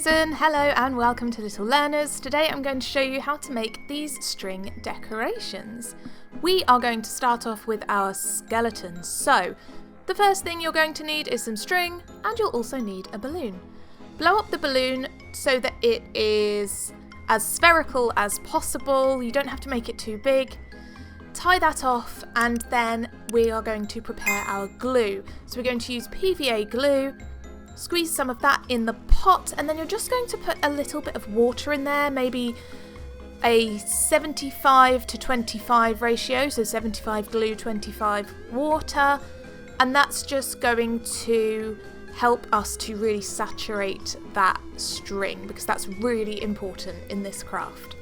Susan, hello and welcome to Little Learners. Today I'm going to show you how to make these string decorations. We are going to start off with our skeletons. So the first thing you're going to need is some string, and you'll also need a balloon. Blow up the balloon so that it is as spherical as possible. You don't have to make it too big. Tie that off, and then we are going to prepare our glue. So we're going to use PVA glue. Squeeze some of that in the pot, and then you're just going to put a little bit of water in there, maybe a 75 to 25 ratio, so 75 glue, 25 water, and that's just going to help us to really saturate that string, because that's really important in this craft.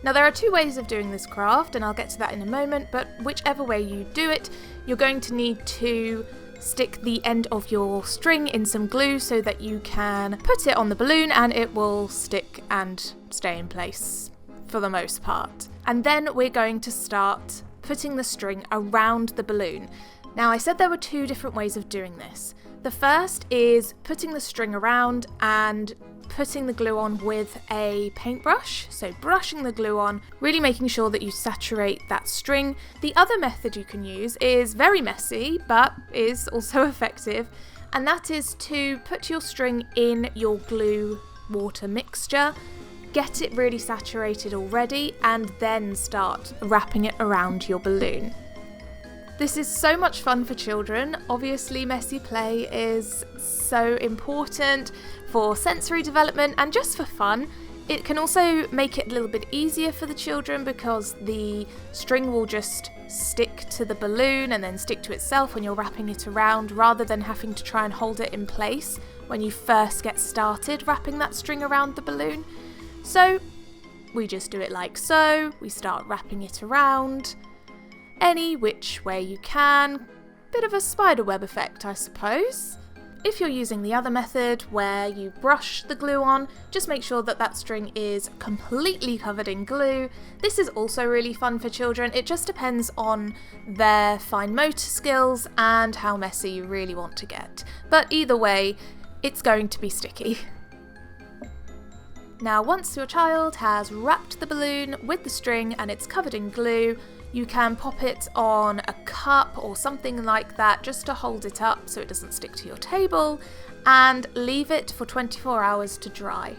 Now there are two ways of doing this craft, and I'll get to that in a moment, but whichever way you do it, you're going to need to stick the end of your string in some glue so that you can put it on the balloon and it will stick and stay in place for the most part. And then we're going to start putting the string around the balloon. Now I said there were two different ways of doing this. The first is putting the string around and putting the glue on with a paintbrush, so brushing the glue on, really making sure that you saturate that string. The other method you can use is very messy but is also effective, and that is to put your string in your glue water mixture, get it really saturated already, and then start wrapping it around your balloon. This is so much fun for children. Obviously, messy play is so important for sensory development and just for fun. It can also make it a little bit easier for the children because the string will just stick to the balloon and then stick to itself when you're wrapping it around, rather than having to try and hold it in place when you first get started wrapping that string around the balloon. So we just do it like so. We start wrapping it around any which way you can. Bit of a spiderweb effect, I suppose. If you're using the other method where you brush the glue on, just make sure that that string is completely covered in glue. This is also really fun for children. It just depends on their fine motor skills and how messy you really want to get. But either way, it's going to be sticky. Now, once your child has wrapped the balloon with the string and it's covered in glue, you can pop it on a cup or something like that just to hold it up so it doesn't stick to your table, and leave it for 24 hours to dry.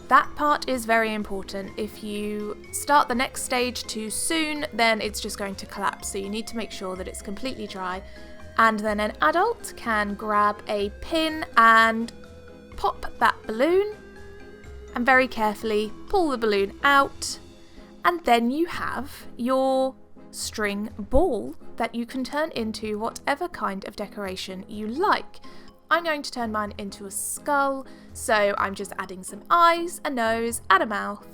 That part is very important. If you start the next stage too soon, then it's just going to collapse, so you need to make sure that it's completely dry. And then an adult can grab a pin and pop that balloon and very carefully pull the balloon out. And then you have your string ball that you can turn into whatever kind of decoration you like. I'm going to turn mine into a skull, so I'm just adding some eyes, a nose, and a mouth.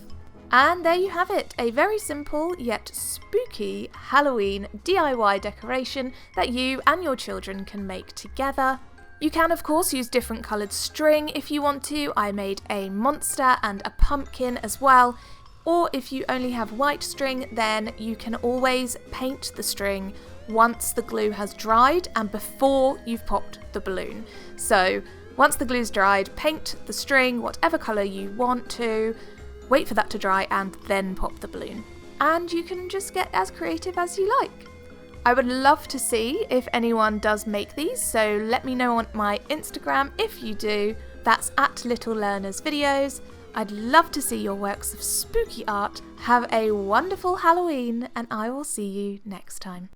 And there you have it, a very simple yet spooky Halloween DIY decoration that you and your children can make together. You can of course use different coloured string if you want to. I made a monster and a pumpkin as well. Or if you only have white string, then you can always paint the string once the glue has dried and before you've popped the balloon. So once the glue's dried, paint the string whatever colour you want to, wait for that to dry, and then pop the balloon. And you can just get as creative as you like. I would love to see if anyone does make these, so let me know on my Instagram if you do. That's at Little Learners Videos. I'd love to see your works of spooky art. Have a wonderful Halloween, and I will see you next time.